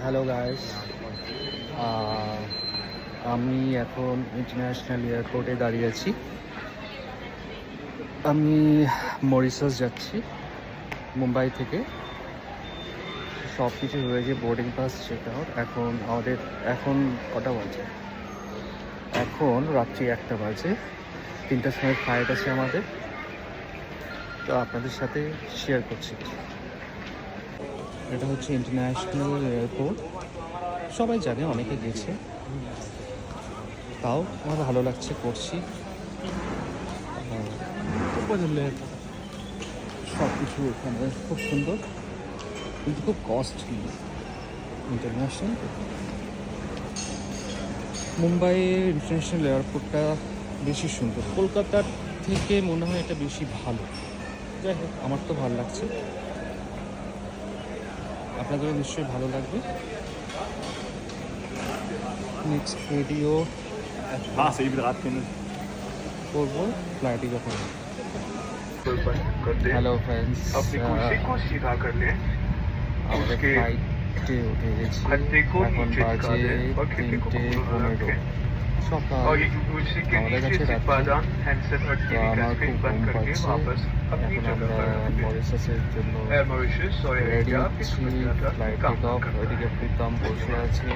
Hello guys, আমি এখন international এয়ারপোর্টে দাঁড়িয়ে আছি। আমি মরিশাস যাচ্ছি মুম্বাই থেকে। সব কিছু হয়েছে, বোর্ডিং পাস চেক আউট। এখন কটা বাজে? এখন রাত্রি 1টা বাজে। 3টার সময় ফ্লাইট আছে আমাদের, তো আপনাদের সাথে শেয়ার করছি। এটা হচ্ছে ইন্টারন্যাশনাল এয়ারপোর্ট, সবাই জানে, অনেকে গেছে, তাও আমার ভালো লাগছে, করছি। সব কিছু এখানে খুব সুন্দর, কিন্তু খুব কস্টলি। ইন্টারন্যাশনাল মুম্বাইয়ের ইন্টারন্যাশনাল এয়ারপোর্টটা বেশি সুন্দর, কলকাতার থেকে মনে হয় এটা বেশি ভালো। যাই হোক, আমার তো ভালো লাগছে, আপনাদেরও নিশ্চয়ই ভালো লাগবে। নেক্সট ভিডিও করবো ফ্লাইটে যখন। হ্যালো ফ্রেন্ডস, আমাদের ফ্লাইটে উঠে গেছি। এখন বাজে 3:15 সকাল। আমাদের কাছে রাত্রি, তো আমার খুব ঘুম পাচ্ছে। এখন আমরা মরিশাসের জন্য রেডি হচ্ছি, ফ্লাইট টেক অফ। ওইদিকে প্রীতম বসে আছে।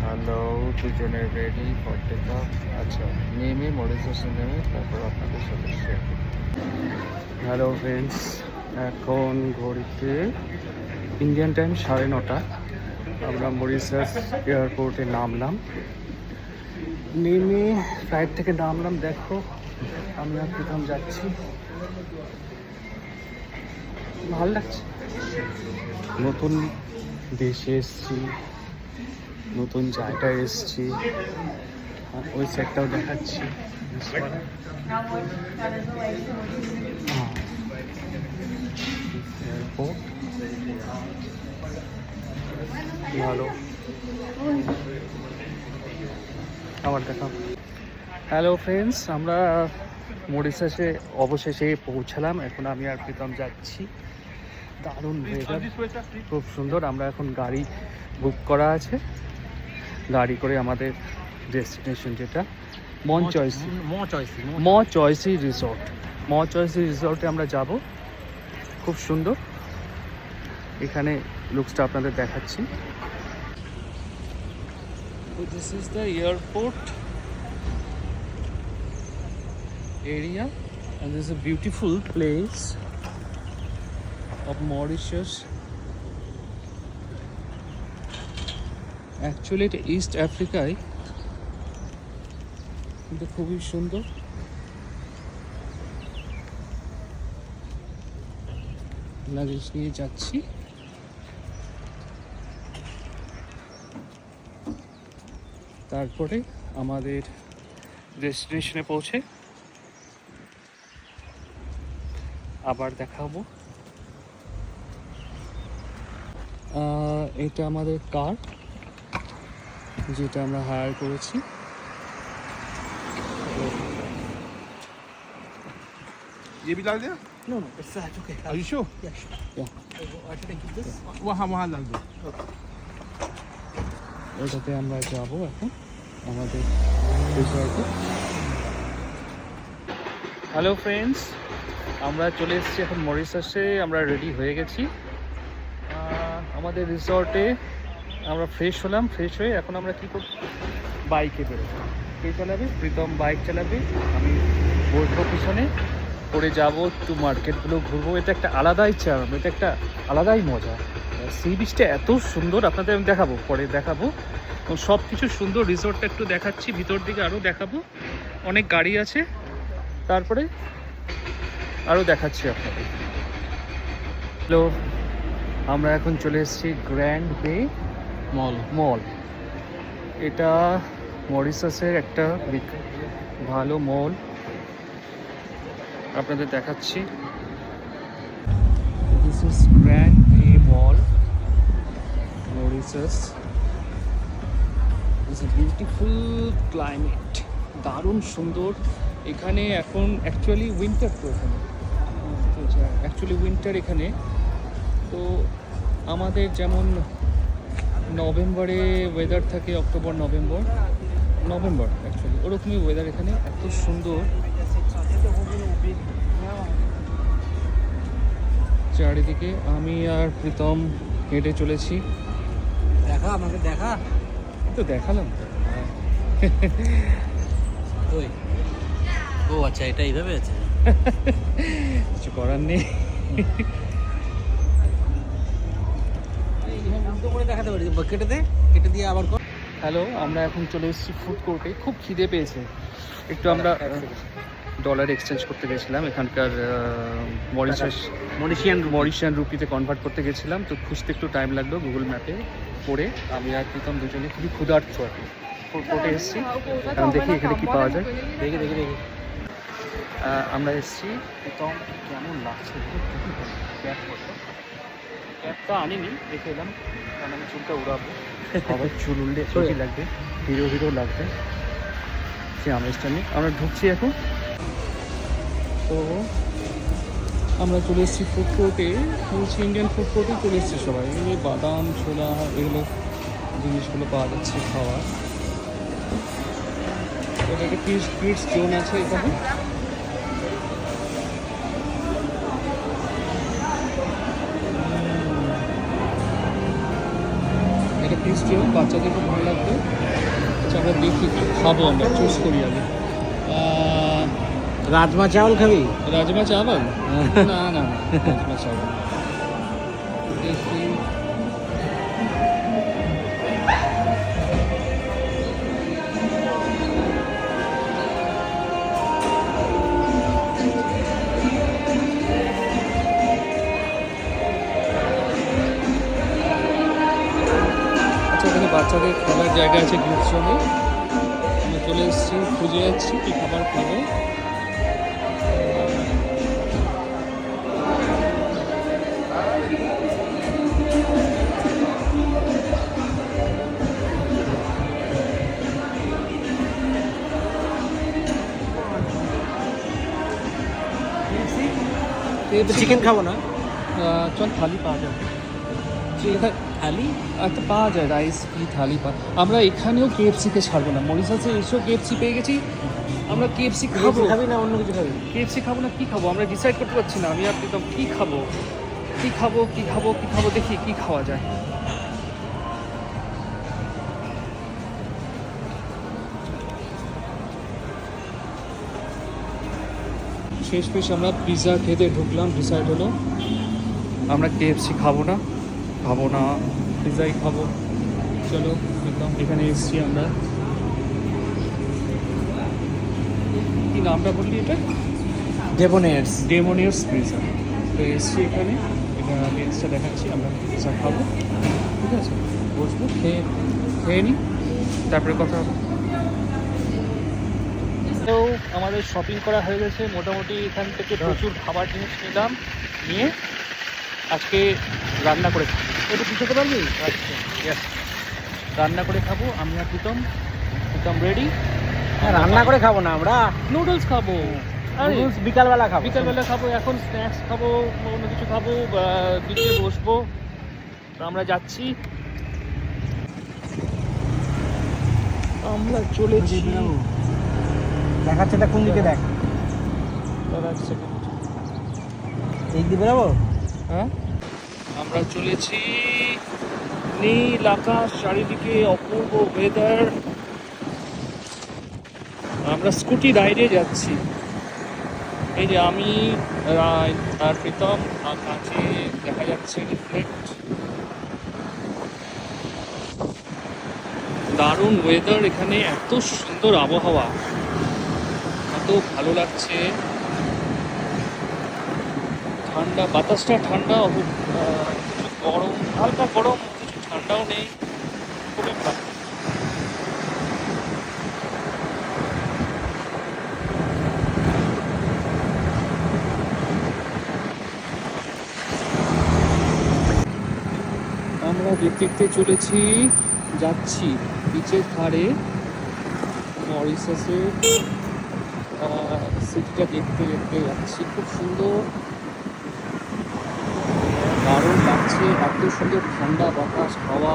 হ্যালো, দুজনে রেডি ফর টেক অফ। আচ্ছা, নেমে মরিশাসে নেমে তারপর আপনাদের সাথে শেয়ার করি। হ্যালো ফ্রেন্ডস, এখন ঘড়িতে ইন্ডিয়ান টাইম 9:30। আমরা মরিশাস এয়ারপোর্টে নামলাম। নেমে ফ্লাইট থেকে নামলাম। দেখো, আমি আর প্রীতম যাচ্ছি। ভালো লাগছে, নতুন দেশে এসছি, নতুন জায়গায় এসছি। ওই সেটটাও দেখাচ্ছি। এয়ারপোর্ট ভালো, আবার দেখা। হ্যালো ফ্রেন্ডস, আমরা মরিশাসে অবশেষে পৌঁছালাম। এখন আমি আর প্রীতম যাচ্ছি। দারুণ ওয়েদার, খুব সুন্দর। আমরা এখন গাড়ি বুক করা আছে, গাড়ি করে আমাদের ডেস্টিনেশন যেটা ম চয়েসি রিসর্টে আমরা যাব। খুব সুন্দর, এখানে লুকসটা আপনাদের দেখাচ্ছি। This is the airport area and this is a beautiful place of Mauritius. Actually এটা ইস্ট আফ্রিকায়, কিন্তু খুবই সুন্দর। লাগেজ নিয়ে যাচ্ছি। তারপরে আমাদের ডেস্টিনেশনে পৌঁছে আবার দেখাবো। এটা আমাদের কার, যেটা আমরা হায়ার করেছি। ये भी डाल दिया? No, it's okay. Are you sure? Yeah, sure. Yeah. I should keep this. वहाँ डाल दो। এটাতে আমরা যাব এখন আমাদের রিসর্টে। হ্যালো ফ্রেন্ডস, আমরা চলে এসেছি এখন মরিশাসে। আমরা রেডি হয়ে গেছি আমাদের রিসর্টে। আমরা ফ্রেশ হলাম, ফ্রেশ হয়ে এখন আমরা কী করব, বাইকে বেরোবো। কে চালাবে? প্রীতম বাইক চালাবে, আমি বসবো পিছনে। করে যাবো, একটু মার্কেটগুলো ঘুরবো। এটা একটা আলাদাই চার্ম, এটা একটা আলাদাই মজা। সি বিচটা এত সুন্দর, আপনাদের আমি দেখাবো, পরে দেখাবো। সব কিছু সুন্দর, রিসোর্টটা একটু দেখাচ্ছি, ভিতর দিকে আরও দেখাবো। অনেক গাড়ি আছে, তারপরে আরও দেখাচ্ছি আপনাদের। হ্যালো, আমরা এখন চলে এসেছি গ্র্যান্ড বে মল। এটা মরিশাসের একটা ভালো মল, আপনাদের দেখাচ্ছি। This is Grand Bay Mall, Mauritius. It's a beautiful climate, দারুণ সুন্দর। এখানে এখন অ্যাকচুয়ালি উইন্টার, তো এখানে অ্যাকচুয়ালি উইন্টার এখানে। তো আমাদের যেমন নভেম্বরে ওয়েদার থাকে, অক্টোবর নভেম্বর অ্যাকচুয়ালি ওরকমই ওয়েদার এখানে, এত সুন্দর চারিদিকে। আমি আর প্রীতম হেঁটে চলেছি। দেখা আমাকে দেখা। তো দেখালাম তো। ওই ও আচ্ছা, এটা এইভাবে আছে। কিছু করার নেই। উল্টো করে দেখাতে পারি, কেটে দিয়ে আবার কর। হ্যালো, আমরা এখন চলে এসেছি ফুড কোর্টে। খুব খিদে পেয়েছে, একটু আমরা ডলার এক্সচেঞ্জ করতে গেছিলাম, এখানকার মরিশিয়ান রুপিতে কনভার্ট করতে গেছিলাম, তো খুঁজতে একটু টাইম লাগলো গুগল ম্যাপে পড়ে। আমি আর প্রীতম দুজনে খুবই ক্ষুধার্ত আর কি ফুড কোর্টে এসেছি। এখন দেখি এখানে কী পাওয়া যায়। দেখি। আমরা এসেছি। প্রীতম কেমন লাগছে ক্যাবটা আনিনি, দেখে এলাম, কারণ আমি চুলটা উড়াবো। আবার চুল উড়লে হেভি লাগবে, হিরো লাগবে, সে আমেজটা নেই। আমরা ঢুকছি এখন। তো আমরা চলে এসেছি ফুড কোর্টে, বলছি ইন্ডিয়ান ফুড কোর্টে চলে এসেছি সবাই। এই বাদাম ছোলা এগুলো জিনিসগুলো পাওয়া যাচ্ছে খাওয়ার। এটা একটা কিডস জোন আছে এখানে। এটা কিডস জোন, বাচ্চাদের খুব ভালো লাগবে। আচ্ছা, আমরা দেখি কি খাবো, আমরা চুজ করি আগে। রাজমা চাওয়াল খাবি? রাজমা চাওয়াল? না রাজমা চাওয়াল দেখি। আচ্ছা, এখানে বাচ্চাদের খেলার জায়গা আছে গ্রুপস জন্য। আমরা চলে এসেছি, খুঁজে যাচ্ছি কি খাবার খাবো। চিকেন খাবো না? চল থালি পাওয়া যাবে, থালি একটা পাওয়া যায়, রাইস কি থালি আমরা এখানেও কেএফসিকে ছাড়বো না। মরিশাসে এসেও কেএফসি পেয়ে গেছি, আমরা কেএফসি খাবো। খাবি না অন্য কিছু খাবি? কেএফসি খাবো না কি খাবো আমরা ডিসাইড করতে পারছি না। আমি আর প্রীতম কি খাবো, দেখি কি খাওয়া যায়। শেষমেশ আমরা পিৎজা খেতে ঢুকলাম, ডিসাইড হলো আমরা কেএফসি খাবো না, পিৎজাই খাবো। চলো প্রীতম, এখানে এসেছি আমরা। কি নামটা বললি এটা? ডেমোনিয়ার্স পিৎজা। তো এসেছি এখানে, এটা লেন্সটা দেখাচ্ছি। আমরা পিৎজা খাবো, ঠিক আছে, বসবো, খেয়ে নিই, তারপরে কথা হবে। তো আমাদের শপিং করা হয়ে গেছে মোটামুটি। এখান থেকে প্রচুর খাবার জিনিস নিয়ে আজকে রান্না করে খাবো। এটা কিছু করতে পারবি? আচ্ছা, ইয়েস, রান্না করে খাবো। আমি আর প্রীতম রেডি। রান্না করে খাবো না, আমরা নুডলস খাবো। আরে বিকালবেলা খাবো। এখন স্ন্যাক্স খাবো, অন্য কিছু খাবো, বিচে বসবো। তো আমরা যাচ্ছি, আমরা চলেছি। দেখাচ্ছে এটা কোন দিকে? দেখ, এই দিকে বেরাবো। হ্যাঁ, আমরা চলেছি। নীল আকাশ, চারিদিকে অপূর্ব ওয়েদার। আমরা স্কুটি রাইডে যাচ্ছি। এই যে আমি আর প্রীতম, আর কাছে দেখা যাচ্ছে রিফ্লেক্ট। দারুণ ওয়েদার এখানে, এত সুন্দর আবহাওয়া, এত ভালো লাগছে। ঠান্ডা, বাতাসটা ঠান্ডা, কিছু গরম, হালকা গরম, কিছু ঠান্ডাও নেই, খুবই ভালো। আমরা দেখতে যাচ্ছি বিচের ধারে, মরিশাসের সিটিটা দেখতে যাচ্ছি। খুব সুন্দর। দারুণ লাগছে, এত সুন্দর ঠান্ডা বাতাস, হাওয়া।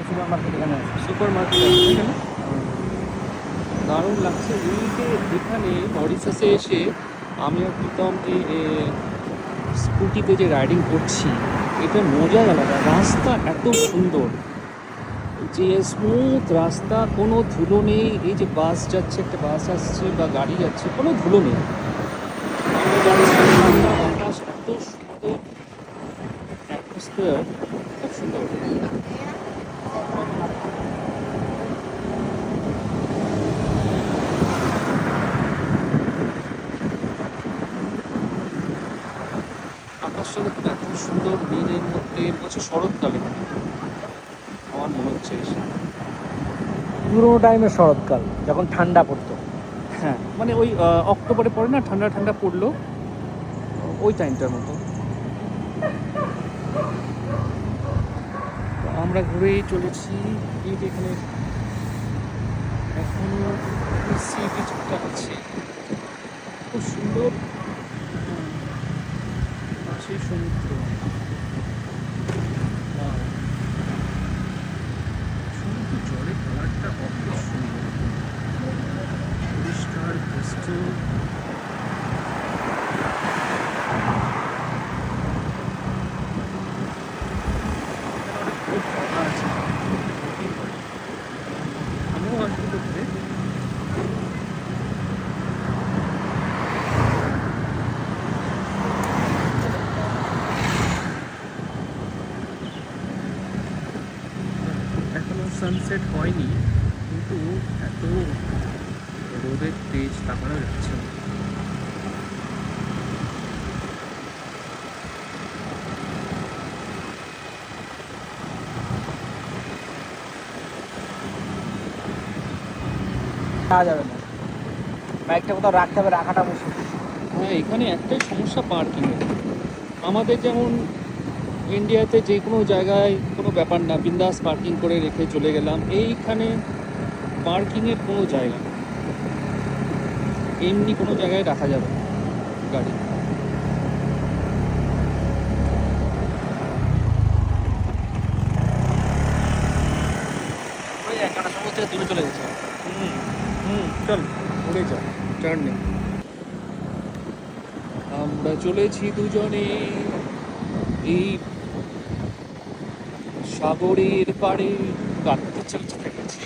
সুপার মার্কেট এখানে আছে। সুপার মার্কেট আছে এখানে, দারুণ লাগছে। এই যে এখানে মরিশাসে এসে আমি আর প্রীতম যে স্কুটিতে যে রাইডিং করছি, এটা মজাই আলাদা। রাস্তা এত সুন্দর, যে স্মুথ রাস্তা, কোনো ধুলো নেই। এই যে বাস যাচ্ছে, একটা বাস আসছে বা গাড়ি যাচ্ছে, কোনো ধুলো নেই। আমরা যাচ্ছি, ঠান্ডা বাতাস, এত সুন্দর অ্যাটমসফিয়ার, খুব সুন্দর। আকাশটা দেখুন এত সুন্দর নীলের মধ্যে, বলছে শরৎকালে আমার মনে হচ্ছে এসে। পুরোনো টাইমে শরৎকাল, যখন ঠান্ডা পড়তো। হ্যাঁ, মানে ওই অক্টোবরে পড়ে না, ঠান্ডা ঠান্ডা পড়লো, ওই টাইমটার মতো। তো আমরা ঘুরেই চলেছি। এই যে এখানে এখনো সি বিচটা আছে, খুব সুন্দর, পাশে সমুদ্র। Wow! সমুদ্র জলের কালারটা অপূর্ব সুন্দর, পরিষ্কার ক্রিস্টাল। আমিও আসবো করতে। এখনো সানসেট হয়নি, কিন্তু এত রোদের তেজ তাকানো যাচ্ছে না। পাওয়া যাবে না, বাইকটা কোথাও রাখতে হবে, রাখাটা মুশকিল। হ্যাঁ, এখানে একটাই সমস্যা পার্কিংয়ের। আমাদের যেমন ইন্ডিয়াতে যে কোনো জায়গায় কোনো ব্যাপার না, বিন্দাস পার্কিং করে রেখে চলে গেলাম। এইখানে পার্কিংয়ের কোনো জায়গা নেই, এমনি কোনো জায়গায় রাখা যাবে না গাড়ি। ওই একটা সময় থেকে দূরে চলে গেছে। চল উড়ে যা, টার্ন নেই। আমরা চলেছি দুজনে এই সাগরের পাড়ে, কাঁদতে চলতে থেকেছি।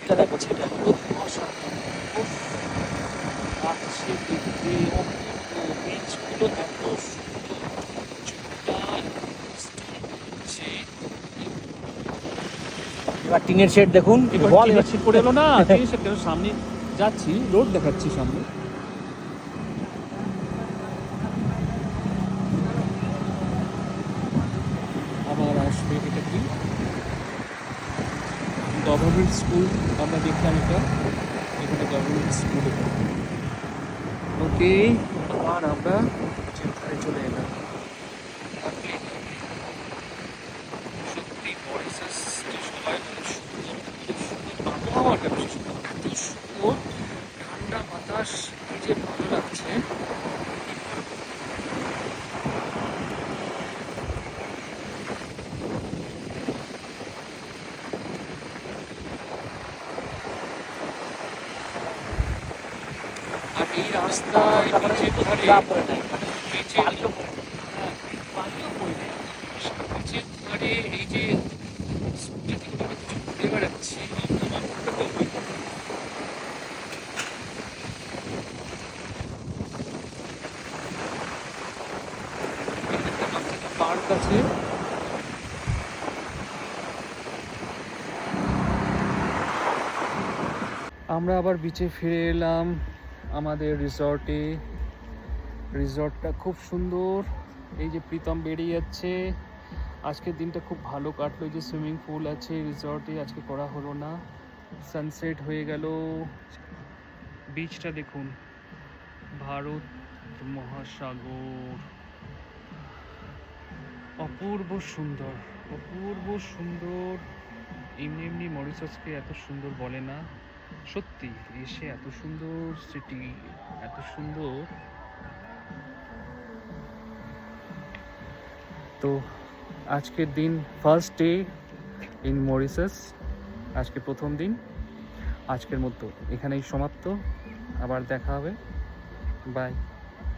এটা দেখো সেটা। আছে দেখতে অপূর্ব, বীজগুলো এত সুন্দর, চুপটায় হচ্ছে। এবার টিনের শেড দেখুন, এবার বল টিনের এবার শেড পড়ে এলো না, টিনের শেড কেন? সামনে যাচ্ছি, রোড দেখাচ্ছি সামনে। আবার আসবে, এটা কি গভর্নমেন্ট স্কুল, আমরা দেখলাম এটা, এখানে গভর্নমেন্ট স্কুল। ওকে, আবার আমরা যেখানে চলে এলাম। সত্যি মরিশাস সবাই খুব সুন্দর, খুব সুন্দর আবহাওয়াটা, বিশেষ করে এত সুন্দর ঠান্ডা বাতাস, কি যে ভালো লাগছে। আর এই রাস্তা নিচের ধারে, নিচের পানিও পড়ে নেই, নিচের ধারে এই যে স্কুটিগুলো ঘুরে বেড়াচ্ছি, আমার মনটা গল্প। পার্ক আছে। আমরা আবার বিচে ফিরে এলাম আমাদের রিসর্টে। রিসর্টটা খুব সুন্দর। এই যে প্রীতম বেরিয়ে যাচ্ছে। আজকের দিনটা খুব ভালো কাটলো, এই যে সুইমিং পুল আছে রিসর্টে, আজকে করা হলো না। সানসেট হয়ে গেল, বিচটা দেখুন, ভারত মহাসাগর, অপূর্ব সুন্দর, অপূর্ব সুন্দর। এমনি এমনি মরিশাসকে এত সুন্দর বলে না। সত্যি এসে এত সুন্দর সিটি, এত সুন্দর। তো আজকের দিন ফার্স্ট ডে ইন মরিশাস, আজকে প্রথম দিন। আজকের মতো এখানেই সমাপ্ত, আবার দেখা হবে, বাই।